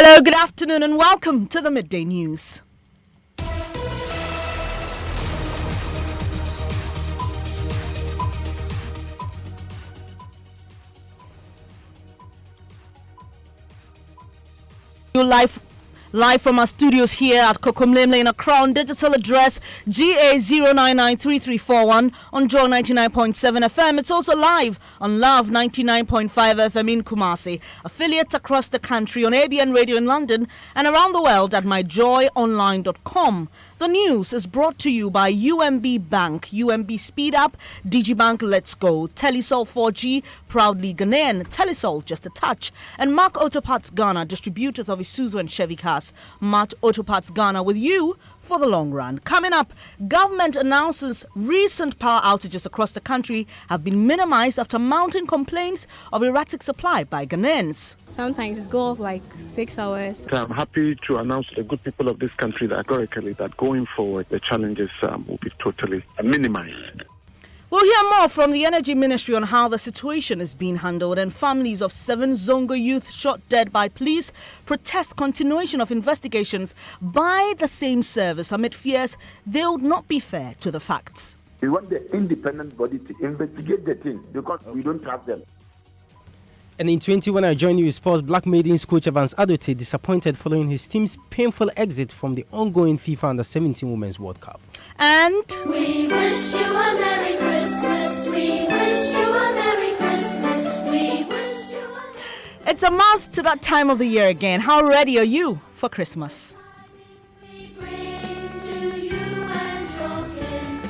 Hello, good afternoon, and welcome to the Midday News. Live from our studios here at Kokomlem Lane, Crown digital address GA0993341 on Joy 99.7 FM. It's also live on Love 99.5 FM in Kumasi. Affiliates across the country on ABN Radio in London and around the world at myjoyonline.com. The news is brought to you by UMB Bank, UMB Speed Up, Digibank Let's Go, Telisol 4G, proudly Ghanaian, Telisol Just a Touch, and Mark Auto Parts Ghana, distributors of Isuzu and Chevy cars. Mark Auto Parts Ghana with you for the long run. Coming up, government announces recent power outages across the country have been minimized after mounting complaints of erratic supply by Ghanaians. Sometimes it's go off like 6 hours. I'm happy to announce to the good people of this country that categorically that going forward the challenges will be totally minimized. We'll hear more from the Energy Ministry on how the situation is being handled, and families of 7 Zongo youth shot dead by police protest continuation of investigations by the same service amid fears they would not be fair to the facts. We want the independent body to investigate the thing because we don't have them. And in 21, I join you with sports. Black Maidens coach Evans Adote disappointed following his team's painful exit from the ongoing FIFA Under-17 Women's World Cup. And we wish you a Merry Christmas. We wish you a Merry Christmas. We wish you a... It's a month to that time of the year again. How ready are you for Christmas? We bring to you and your kin.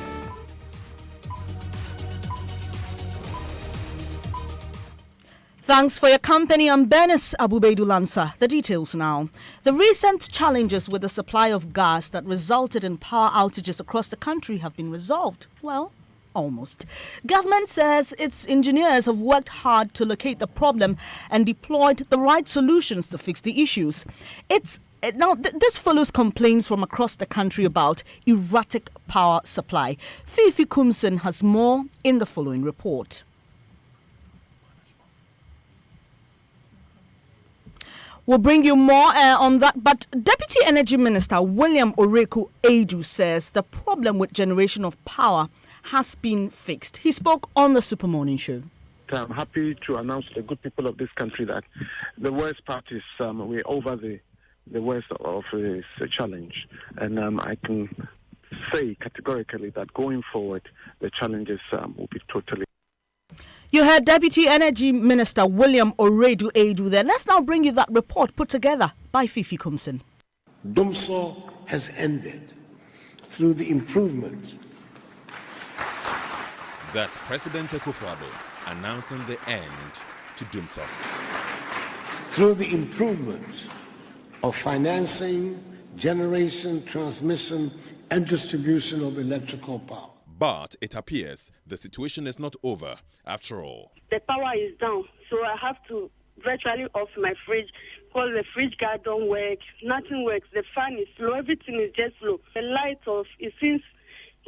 Thanks for your company. I'm Benis Abubeidu Lansa. The details now. The recent challenges with the supply of gas that resulted in power outages across the country have been resolved. Well, almost. Government says its engineers have worked hard to locate the problem and deployed the right solutions to fix the issues. This follows complaints from across the country about erratic power supply. Fifi Kumsen has more in the following report. We'll bring you more on that. But Deputy Energy Minister William Oreku Edu says the problem with generation of power has been fixed. He spoke on the Super Morning Show. I'm happy to announce to the good people of this country that the worst part is we're over the worst of this challenge. And I can say categorically that going forward, the challenges will be totally... You heard Deputy Energy Minister William Oredu Edu there. Let's now bring you that report put together by Fifi Kumsen. Dumso has ended through the improvement. That's President Akufo-Addo announcing the end to Dumso. Through the improvement of financing, generation, transmission, and distribution of electrical power. But it appears the situation is not over after all. The power is down, so I have to virtually off my fridge because the fridge guard don't work. Nothing works. The fan is slow. Everything is just slow. The light off. It seems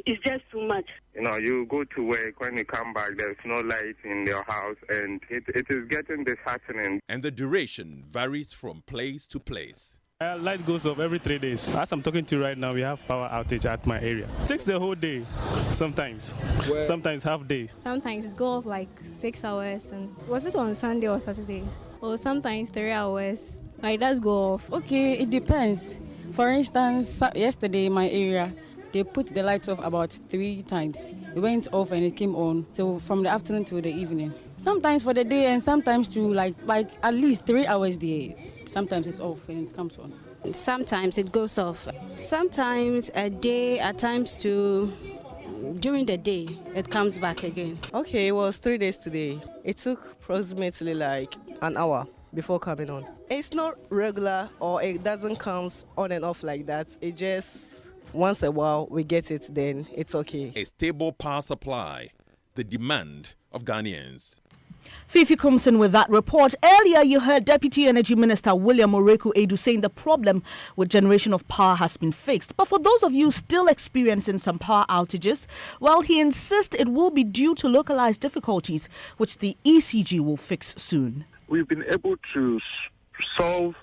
it's just too much. You go to work, when you come back, there's no light in your house, and it is getting disheartening. And the duration varies from place to place. Light goes off every 3 days. As I'm talking to you right now, we have power outage at my area. It takes the whole day, sometimes. Sometimes half day. Sometimes it's go off like 6 hours. And was it on Sunday or Saturday? Or sometimes 3 hours. It does go off. Okay, it depends. For instance, yesterday in my area, they put the lights off about 3 times. It went off and it came on. So from the afternoon to the evening. Sometimes for the day and sometimes to like at least 3 hours there. Sometimes it's off and it comes on. Sometimes it goes off. Sometimes a day, at times during the day, it comes back again. Okay, it was 3 days today. It took approximately like an hour before coming on. It's not regular or it doesn't come on and off like that. It just, once a while we get it, then it's okay. A stable power supply, the demand of Ghanaians. Fifi Kumsen with that report. Earlier, you heard Deputy Energy Minister William Oreku Edu saying the problem with generation of power has been fixed. But for those of you still experiencing some power outages, well, he insists it will be due to localized difficulties, which the ECG will fix soon. We've been able to solve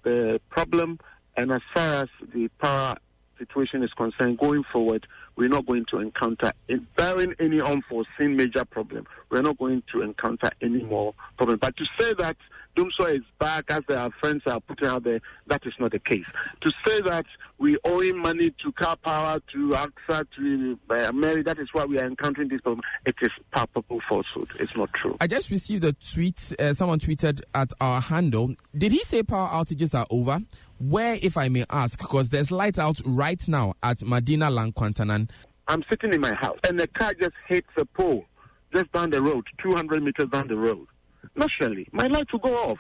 the problem, and as far as the power situation is concerned, going forward, we're not going to encounter, barring any unforeseen major problem, we're not going to encounter any more problem. But to say that Dumso is back, as our friends are putting out there, that is not the case. To say that we owe him money to Car Power, to AXA, to Mary, that is why we are encountering this problem. It is palpable falsehood. It's not true. I just received a tweet. Someone tweeted at our handle. Did he say power outages are over? Where, if I may ask, because there's light out right now at Madina Lankwantanan. I'm sitting in my house, and the car just hits a pole just down the road, 200 meters down the road. Naturally, my light will go off.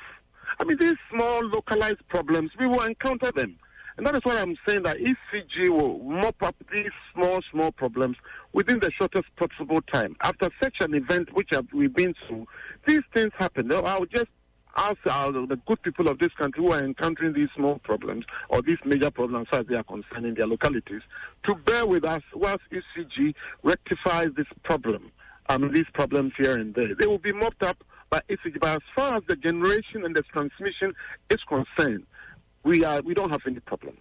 I mean, these small localized problems, we will encounter them. And that is why I'm saying that ECG will mop up these small problems within the shortest possible time. After such an event, which we've been through, these things happen. I'll just ask the good people of this country who are encountering these small problems or these major problems as they are concerned in their localities to bear with us whilst ECG rectifies this problem. These problems here and there. They will be mopped up by ECG. But as far as the generation and the transmission is concerned, we don't have any problem.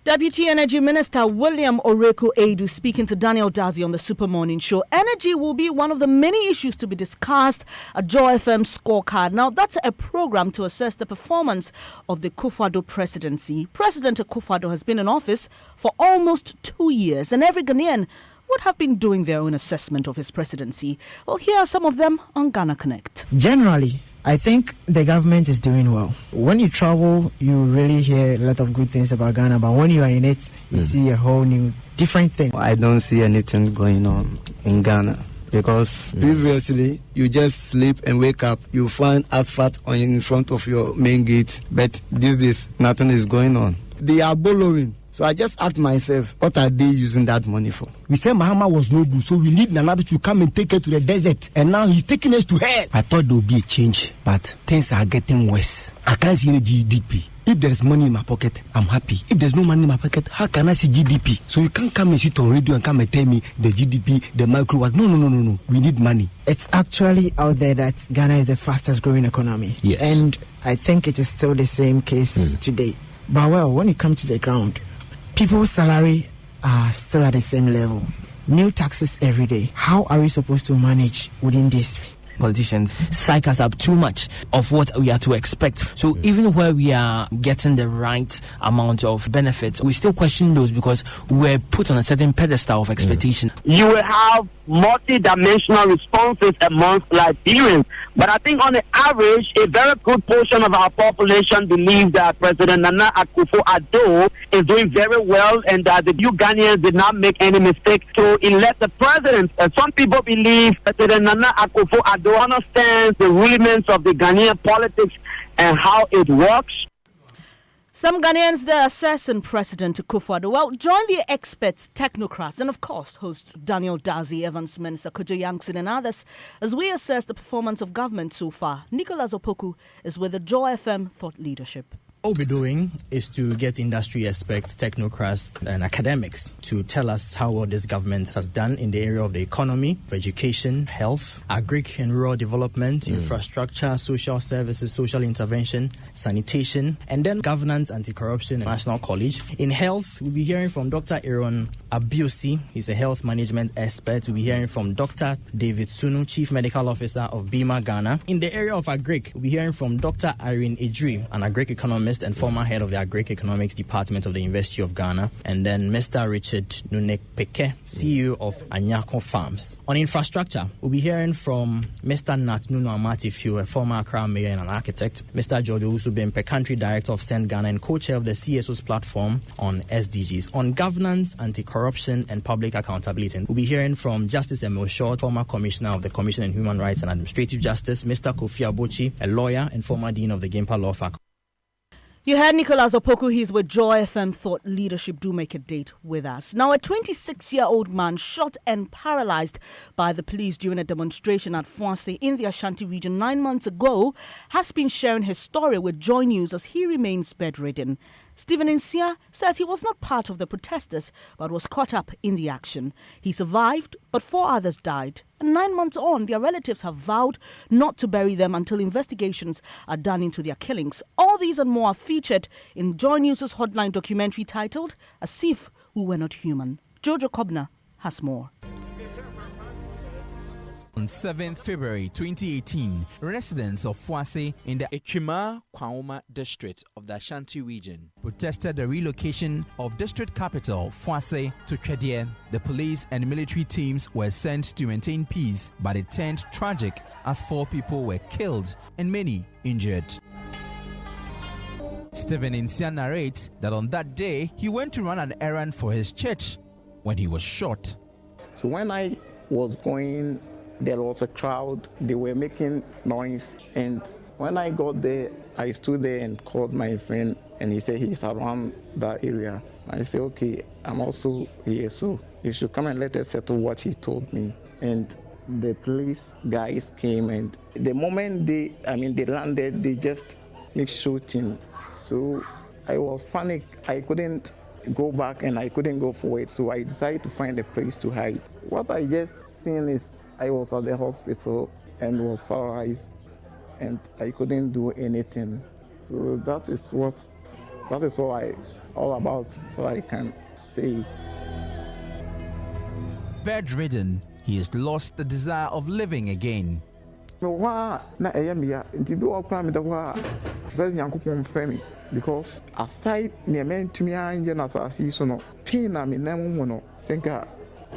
Deputy Energy Minister William Oreku Edu speaking to Daniel Dazi on the Super Morning Show. Energy will be one of the many issues to be discussed at Joy FM Scorecard. Now, that's a program to assess the performance of the Akufo-Addo presidency. President Akufo-Addo has been in office for almost 2 years, and every Ghanaian would have been doing their own assessment of his presidency. Well, here are some of them on Ghana Connect. Generally, I think the government is doing well. When you travel, you really hear a lot of good things about Ghana, but when you are in it, you see a whole new, different thing. I don't see anything going on in Ghana because previously you just sleep and wake up, you find asphalt in front of your main gate, but these days nothing is going on. They are borrowing. So I just asked myself, what are they using that money for? We said Mahama was no good, so we need Nana to come and take us to the desert. And now he's taking us to hell. I thought there would be a change, but things are getting worse. I can't see any GDP. If there is money in my pocket, I'm happy. If there's no money in my pocket, how can I see GDP? So you can't come and sit on radio and come and tell me the GDP, the micro what? No. We need money. It's actually out there that Ghana is the fastest growing economy. Yes. And I think it is still the same case today. But well, when you come to the ground, people's salary are still at the same level. New taxes every day. How are we supposed to manage within this? Politicians psych us up too much of what we are to expect. So even where we are getting the right amount of benefits, we still question those because we're put on a certain pedestal of expectation. You will have multi-dimensional responses amongst Liberians. But I think on the average, a very good portion of our population believes that President Nana Akufo-Addo is doing very well and that the new Ghanaians did not make any mistake to elect the president. Some people believe President Nana Akufo-Addo understands the rudiments of the Ghanaian politics and how it works. Some Ghanaians there assessing President Akufo-Addo. Well, join the experts, technocrats, and of course, hosts Daniel Dazi, Evans Mensah, Kojo Yankson, and others as we assess the performance of government so far. Nicholas Opoku is with the Joy FM Thought Leadership. What we're doing is to get industry experts, technocrats, and academics to tell us how well this government has done in the area of the economy, education, health, agric and rural development, infrastructure, social services, social intervention, sanitation, and then governance, anti-corruption, and National College. In health, we'll be hearing from Dr. Aaron Abiusi. He's a health management expert. We'll be hearing from Dr. David Sunu, Chief Medical Officer of BIMA Ghana. In the area of agric, we'll be hearing from Dr. Irene Idri, an agric economist and former head of the Agric Economics Department of the University of Ghana, and then Mr. Richard Nunekpeke, CEO of Anyako Farms. On infrastructure, we'll be hearing from Mr. Nat Nuno Amatifiu, a former Accra mayor and an architect, Mr. George Owusu-Bempe, country director of Send Ghana and co-chair of the CSO's platform on SDGs. On governance, anti-corruption, and public accountability, we'll be hearing from Justice Emil Short, former commissioner of the Commission on Human Rights and Administrative Justice, Mr. Kofi Abochi, a lawyer and former dean of the Gimpa Law Faculty. You heard Nicholas Opoku. He's with Joy FM Thought Leadership. Do make a date with us. Now, a 26-year-old man shot and paralyzed by the police during a demonstration at Fuase in the Ashanti region 9 months ago has been sharing his story with Joy News as he remains bedridden. Stephen Nsia says he was not part of the protesters but was caught up in the action. He survived, but 4 others died. And 9 months on, their relatives have vowed not to bury them until investigations are done into their killings. All these and more are featured in Joy News' Hotline documentary titled As If We Were Not Human. Jojo Kobna has more. On 7th February 2018, residents of Fuase in the Ekima Kwauma district of the Ashanti region protested the relocation of district capital Fuase to Twediɛ. The police and military teams were sent to maintain peace, but it turned tragic as 4 people were killed and many injured. Stephen Nsia narrates that on that day, he went to run an errand for his church when he was shot. So when I was going, there was a crowd, they were making noise, and when I got there, I stood there and called my friend, and he said he's around that area. I said, okay, I'm also here, so you should come and let us settle what he told me. And the police guys came, and the moment they landed, they just make shooting. So I was panicked. I couldn't go back and I couldn't go forward, so I decided to find a place to hide. What I just seen is I was at the hospital and was paralyzed, and I couldn't do anything. So that is all about what I can say. Bedridden, he has lost the desire of living again. Because aside me to me and as you so no pain na me na mo no senka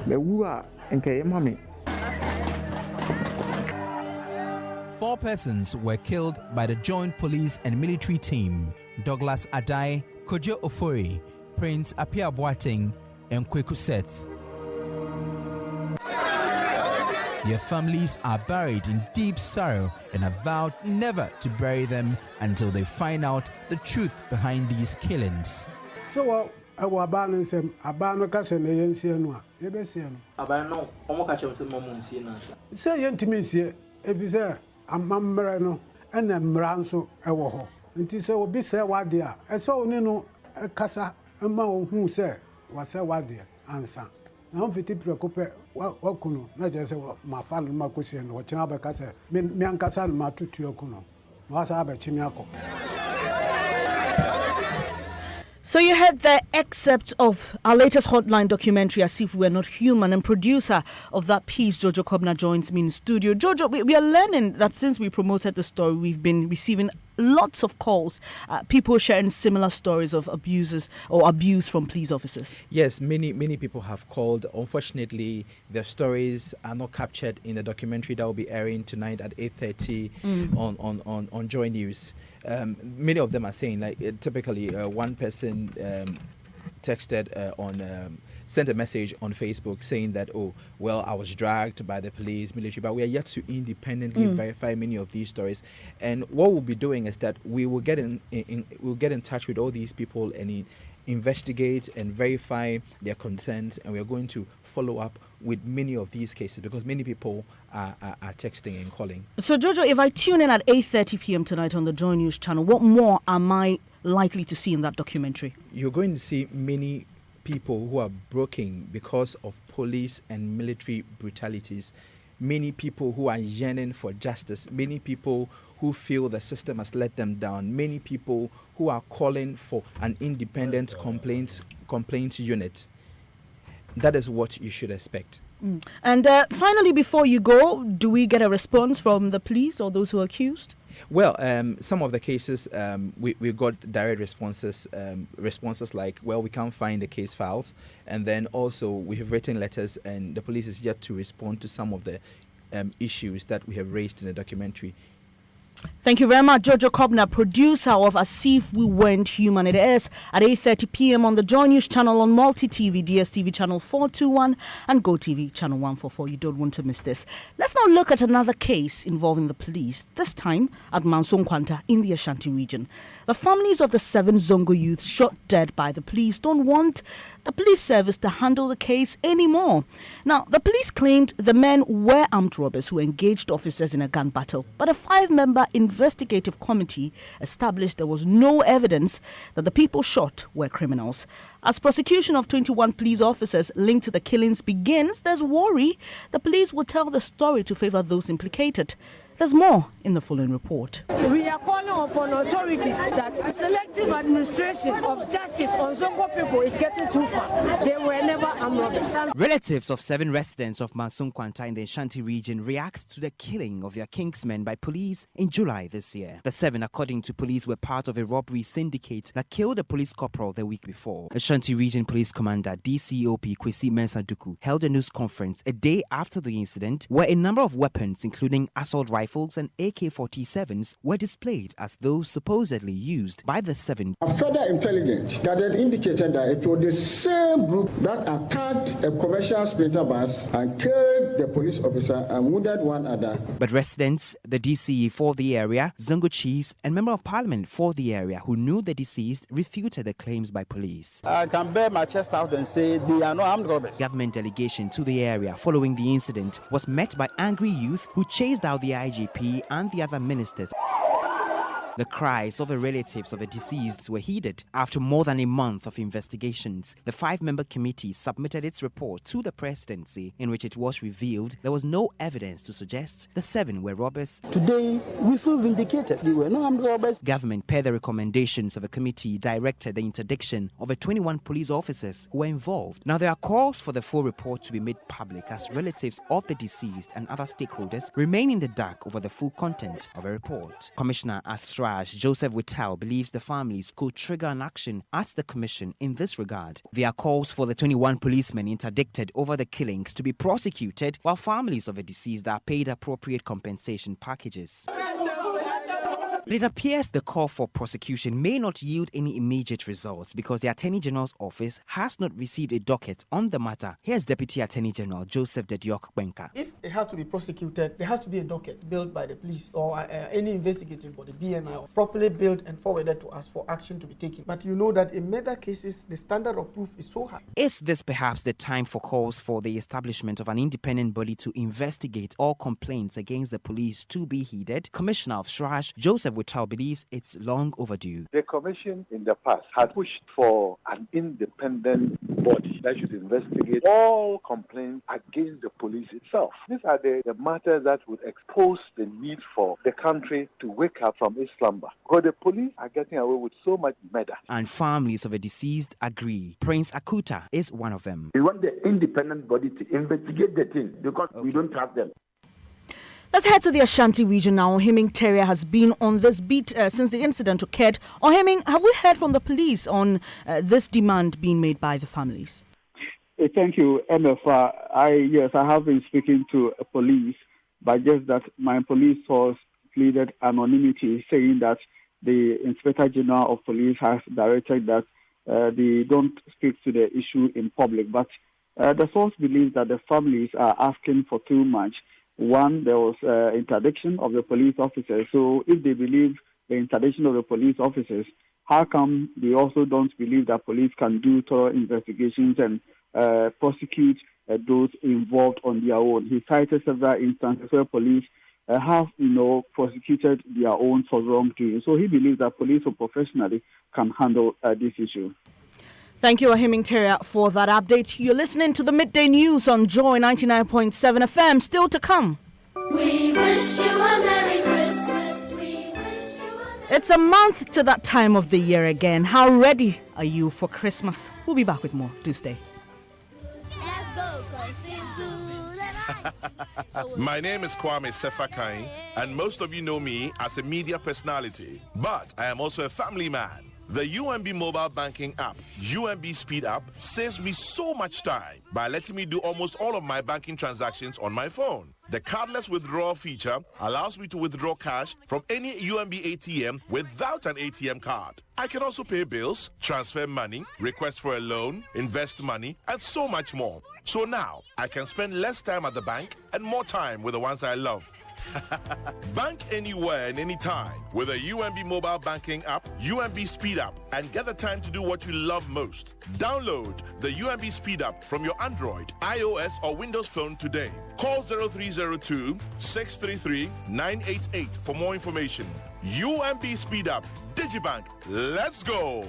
me wu a enka mami. 4 persons were killed by the joint police and military team: Douglas Adai, Kojo Ofori, Prince Apia Boateng, and Kweku Seth. Their families are buried in deep sorrow and have vowed never to bury them until they find out the truth behind these killings. So, I was abandoning some Abanocas and Ayensiano. Abano, Omoka, some moments here. Say, intimacy, if you say, I'm Mammerano, and then Mranso, a war. And this will be said, what dear. I saw Nino, a casa, a man who said, was a what dear, answer. I'm fit to preoccupy what Kuno, not just my father, my question, or Chinaba Casa, Miancasa, Matutu Kuno, was Abba Chimiaco. So you heard the excerpt of our latest Hotline documentary, As If We Were Not Human, and producer of that piece, Jojo Kobna, joins me in studio. Jojo, we are learning that since we promoted the story, we've been receiving lots of calls, people sharing similar stories of abuses or abuse from police officers. Yes, many people have called. Unfortunately, their stories are not captured in the documentary that will be airing tonight at 8:30 on Joy News. Many of them are saying, like, typically one person texted sent a message on Facebook saying that, oh, well, I was dragged by the police, military, but we are yet to independently verify many of these stories. And what we'll be doing is that we will get we'll get in touch with all these people and investigate and verify their concerns, and we are going to follow up with many of these cases because many people are texting and calling. So, Jojo, if I tune in at 8:30 p.m. tonight on the Joy News channel, what more am I likely to see in that documentary? You're going to see many people who are broken because of police and military brutalities, many people who are yearning for justice, many people who feel the system has let them down, many people who are calling for an independent complaints unit. That is what you should expect. And finally, before you go, do we get a response from the police or those who are accused? Well, some of the cases, we got direct responses like, well, we can't find the case files. And then also we have written letters and the police is yet to respond to some of the issues that we have raised in the documentary. Thank you very much, Jojo Kobna, producer of As If We Weren't Human. It airs at 8:30 p.m. on the Joy News channel on Multi-TV, DSTV channel 421 and GoTV channel 144. You don't want to miss this. Let's now look at another case involving the police, this time at Manso Nkwanta in the Ashanti region. The families of the 7 Zongo youths shot dead by the police don't want the police service to handle the case anymore. Now, the police claimed the men were armed robbers who engaged officers in a gun battle, but a 5-member investigative committee established there was no evidence that the people shot were criminals. As prosecution of 21 police officers linked to the killings begins, there's worry the police will tell the story to favor those implicated. There's more in the following report. We are calling upon authorities that selective administration of justice on Zongo people is getting too far. They were never armed robbers. Relatives of 7 residents of Mansum Kwanta in the Ashanti region react to the killing of their kingsmen by police in July this year. The 7, according to police, were part of a robbery syndicate that killed a police corporal the week before. Ashanti Region Police Commander DCOP Kwesi Mensah Duku held a news conference a day after the incident where a number of weapons, including assault rifles and AK-47s, were displayed as those supposedly used by the 7. Further intelligence gathered indicated that it was the same group that attacked a commercial sprinter bus and killed the police officer and wounded one other. But residents, the DCE for the area, Zongo chiefs and member of parliament for the area who knew the deceased refuted the claims by police. I can bear my chest out and say they are not armed robbers. Government delegation to the area following the incident was met by angry youth who chased out the IGP and the other ministers. The cries of the relatives of the deceased were heeded. After more than a month of investigations, the 5-member committee submitted its report to the presidency, in which it was revealed there was no evidence to suggest the 7 were robbers. Today, we feel vindicated. They were not armed robbers. Government, per the recommendations of the committee, directed the interdiction of the 21 police officers who were involved. Now, there are calls for the full report to be made public as relatives of the deceased and other stakeholders remain in the dark over the full content of a report. Commissioner at SRAJ, Joseph Whittal, believes the families could trigger an action at the commission in this regard. There are calls for the 21 policemen interdicted over the killings to be prosecuted, while families of the deceased are paid appropriate compensation packages. But it appears the call for prosecution may not yield any immediate results because the Attorney General's office has not received a docket on the matter. Here's Deputy Attorney General Joseph Dediok Kwenka. If it has to be prosecuted, there has to be a docket built by the police or any investigative body, BNI, properly built and forwarded to us for action to be taken. But you know that in murder cases, the standard of proof is so high. Is this perhaps the time for calls for the establishment of an independent body to investigate all complaints against the police to be heeded? Commissioner of SRAJ, Joseph Whittal, believes it's long overdue. The Commission in the past had pushed for an independent body that should investigate all complaints against the police itself. These are the matters that would expose the need for the country to wake up from its slumber. Because the police are getting away with so much murder. And families of the deceased agree. Prince Akuta is one of them. We want the independent body to investigate the thing because we don't trust them. Let's head to the Ashanti region now. Ohiming Terrier has been on this beat since the incident occurred. Ohiming, have we heard from the police on this demand being made by the families? Thank you, MFR. I have been speaking to police, but just that my police source pleaded anonymity, saying that the Inspector General of Police has directed that they don't speak to the issue in public. But the source believes that the families are asking for too much. One, there was interdiction of the police officers. So if they believe the interdiction of the police officers, how come they also don't believe that police can do thorough investigations and prosecute those involved on their own? He cited several instances where police have, prosecuted their own for wrongdoing. So he believes that police or professionally can handle this issue. Thank you, Ohiming Terrier, for that update. You're listening to the Midday News on Joy 99.7 FM. Still to come. We wish you a Merry Christmas. It's a month to that time of the year again. How ready are you for Christmas? We'll be back with more. Do stay. My name is Kwame Sefakai, and most of you know me as a media personality. But I am also a family man. The UMB mobile banking app, UMB Speed App, saves me so much time by letting me do almost all of my banking transactions on my phone. The cardless withdrawal feature allows me to withdraw cash from any UMB ATM without an ATM card. I can also pay bills, transfer money, request for a loan, invest money, and so much more. So now, I can spend less time at the bank and more time with the ones I love. Bank anywhere and anytime with a UMB mobile banking app, UMB Speed App, and get the time to do what you love most. Download the UMB Speed App from your Android, iOS, or Windows phone today. Call 0302 633 988 for more information. UMB Speed App, Digibank, let's go!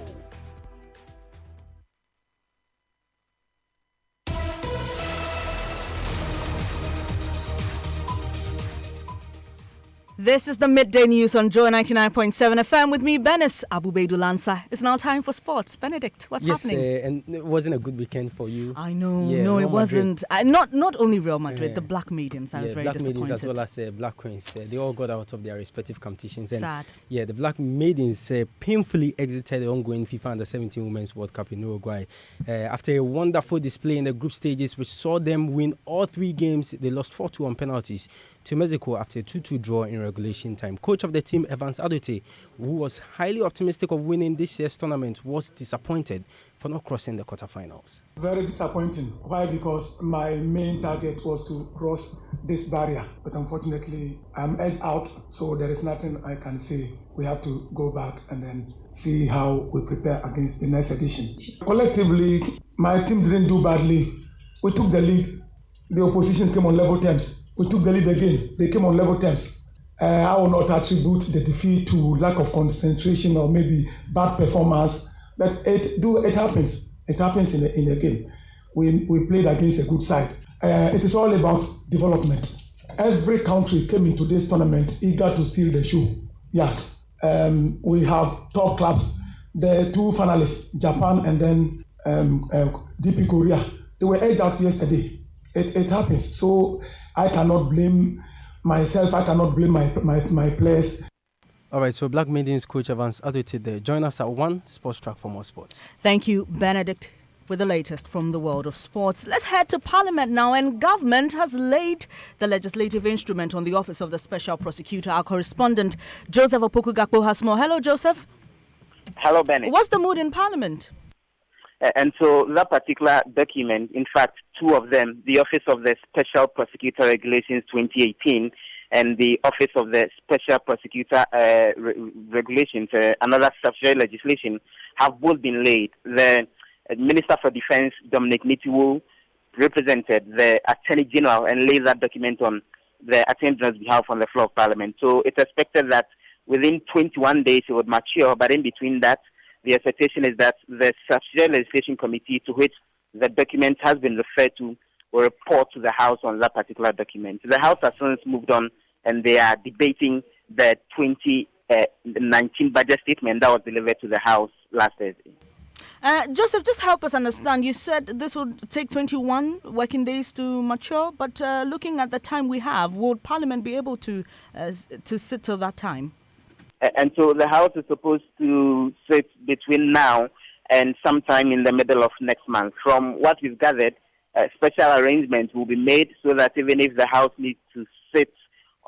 This is the Midday News on Joy 99.7 FM with me, Benis Abubedu Lansa. It's now time for sports. Benedict, what's happening? And it wasn't a good weekend for you. I know. Yeah, no, Real it wasn't. Not only Real Madrid, Yeah. the Black Mediums. I was very Black disappointed. Maidens as well as Black Queens. They all got out of their respective competitions. And Sad. Yeah, the Black Maidens painfully exited the ongoing FIFA Under-17 Women's World Cup in Uruguay. After a wonderful display in the group stages, which saw them win all 3 games, they lost 4-2 on penalties to Mexico after a 2-2 draw in regulation time. Coach of the team, Evans Adote, who was highly optimistic of winning this year's tournament, was disappointed for not crossing the quarterfinals. Very disappointing. Why? Because my main target was to cross this barrier, but unfortunately I'm edged out, so there is nothing I can say. We have to go back and then see how we prepare against the next edition. Collectively, my team didn't do badly. We took the lead. The opposition came on level terms. We took the lead again. They came on level terms. I will not attribute the defeat to lack of concentration or maybe bad performance, but it happens. It happens in a game. We played against a good side. It is all about development. Every country came into this tournament eager to steal the show. Yeah, we have top clubs. The 2 finalists, Japan and then DP Korea, they were edged out yesterday. It happens. So I cannot blame myself. I cannot blame my players. All right, so Black Maidens coach Evans Adote there. Join us at 1 Sports Track for more sports. Thank you, Benedict, with the latest from the world of sports. Let's head to Parliament now, and government has laid the legislative instrument on the Office of the Special Prosecutor. Our correspondent, Joseph Opoku-Gakpo, has more. Hello, Joseph. Hello, Benny. What's the mood in Parliament? And so that particular document, in fact, 2 of them, the Office of the Special Prosecutor Regulations 2018 and the Office of the Special Prosecutor Regulations, another statutory legislation, have both been laid. The Minister for Defense, Dominic Nitiwo, represented the Attorney General and laid that document on the Attorney General's behalf on the floor of Parliament. So it's expected that within 21 days it would mature, but in between that, the expectation is that the Statutory Legislation Committee to which the document has been referred to will report to the House on that particular document. The House has since moved on and they are debating the 2019 budget statement that was delivered to the House last Thursday. Joseph, just help us understand. You said this would take 21 working days to mature, but looking at the time we have, would Parliament be able to sit till that time? And so the House is supposed to sit between now and sometime in the middle of next month. From what we've gathered, special arrangements will be made so that even if the House needs to sit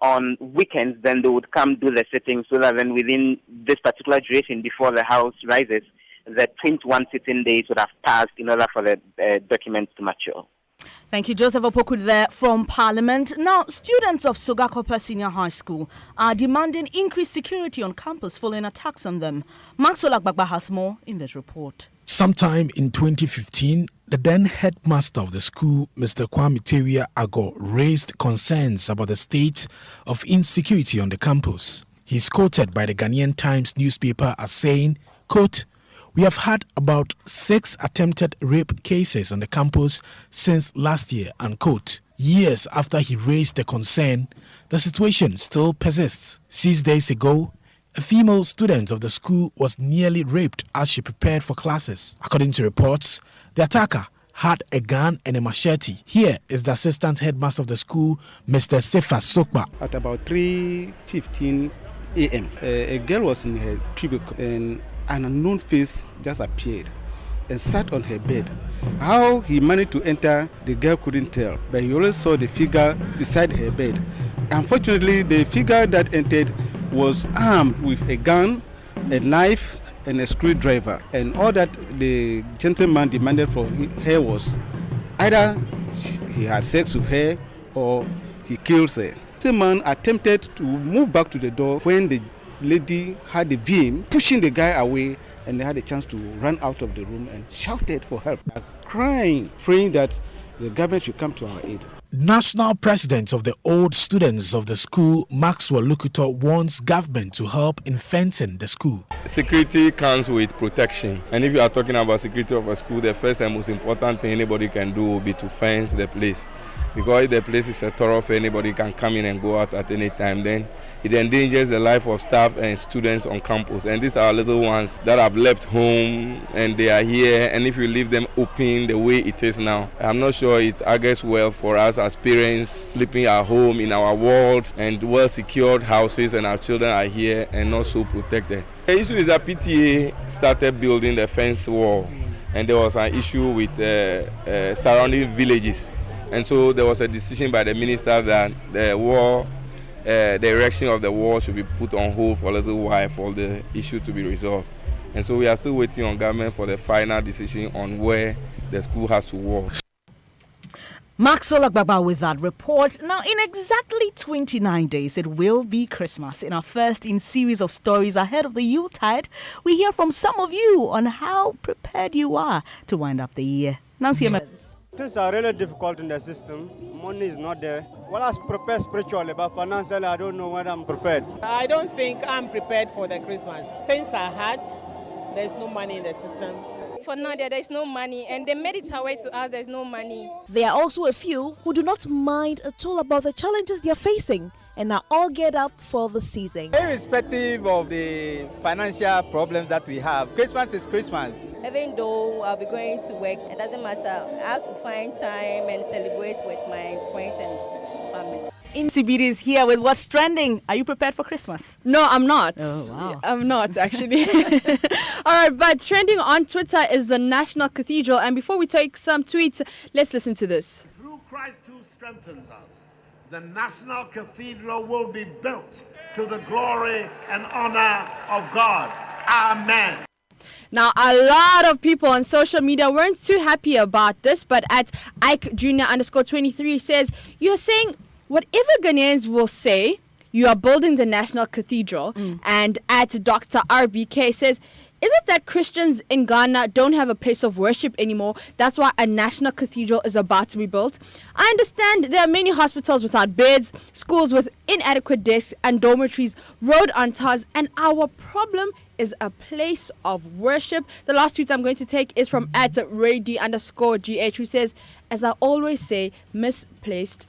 on weekends, then they would come do the sitting so that then within this particular duration before the House rises, the 21 sitting days would have passed in order for the documents to mature. Thank you, Joseph Opoku there from Parliament. Now, students of Sogakope Senior High School are demanding increased security on campus following attacks on them. Maxwell Agbagba has more in this report. Sometime in 2015, the then headmaster of the school, Mr. Kwame Teria Ago, raised concerns about the state of insecurity on the campus. He is quoted by the Ghanaian Times newspaper as saying, quote, "We have had about 6 attempted rape cases on the campus since last year," unquote. Years after he raised the concern, the situation still persists. 6 days ago, a female student of the school was nearly raped as she prepared for classes. According to reports, the attacker had a gun and a machete. Here is the assistant headmaster of the school, Mr. Sefa Sokba. At about 3:15 a.m., a girl was in her cubicle and an unknown face just appeared and sat on her bed. How he managed to enter, the girl couldn't tell, but he always saw the figure beside her bed. Unfortunately, the figure that entered was armed with a gun, a knife, and a screwdriver. And all that the gentleman demanded from her was either he had sex with her or he kills her. The man attempted to move back to the door when the lady had the VM pushing the guy away, and they had a chance to run out of the room and shouted for help, crying, praying that the government should come to our aid. National President of the Old Students of the school, Maxwell Lukuto, wants government to help in fencing the school. Security comes with protection, and if you are talking about security of a school, the first and most important thing anybody can do will be to fence the place. Because if the place is a thoroughfare, anybody can come in and go out at any time, then it endangers the life of staff and students on campus. And these are little ones that have left home and they are here, and if you leave them open the way it is now, I'm not sure it augurs well for us as parents sleeping at home in our world and well secured houses, and our children are here and not so protected. The issue is that PTA started building the fence wall, and there was an issue with surrounding villages. And so there was a decision by the minister that the wall, the erection of the wall should be put on hold for a little while for the issue to be resolved. And so we are still waiting on government for the final decision on where the school has to walk. Maxwell Agbaba with that report. Now, in exactly 29 days, it will be Christmas. In our first in series of stories ahead of the Yuletide, we hear from some of you on how prepared you are to wind up the year. Nancy Emmett. Things are really difficult in the system. Money is not there. Well, I was prepared spiritually, but financially, I don't know whether I'm prepared. I don't think I'm prepared for the Christmas. Things are hard. There's no money in the system. For now, there's no money, and they made it away to us, there's no money. There are also a few who do not mind at all about the challenges they are facing and are all geared up for the season. Irrespective of the financial problems that we have, Christmas is Christmas. Even though I'll be going to work, it doesn't matter. I have to find time and celebrate with my friends and family. CBD is here with what's trending. Are you prepared for Christmas? No, I'm not. Oh, wow. I'm not, actually. All right, but trending on Twitter is the National Cathedral. And before we take some tweets, let's listen to this. Through Christ who strengthens us, the National Cathedral will be built to the glory and honor of God. Amen. Now, a lot of people on social media weren't too happy about this, but at Ike Jr_23 says, you're saying whatever Ghanaians will say, you are building the National Cathedral. And at Dr. RBK says, is it that Christians in Ghana don't have a place of worship anymore? That's why a national cathedral is about to be built. I understand there are many hospitals without beds, schools with inadequate desks and dormitories, road on tars, and our problem is a place of worship. The last tweet I'm going to take is from @RayD_GH, who says, as I always say, misplaced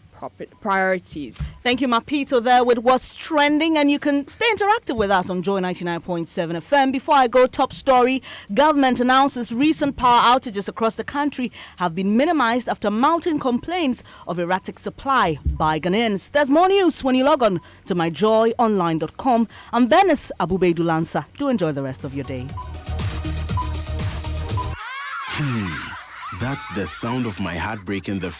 priorities. Thank you, Mapito, there with what's trending, and you can stay interactive with us on Joy 99.7 FM. Before I go, top story, government announces recent power outages across the country have been minimized after mounting complaints of erratic supply by Ghanaians. There's more news when you log on to myjoyonline.com. I'm Benis Abubedulansa. Do enjoy the rest of your day. That's the sound of my heart breaking the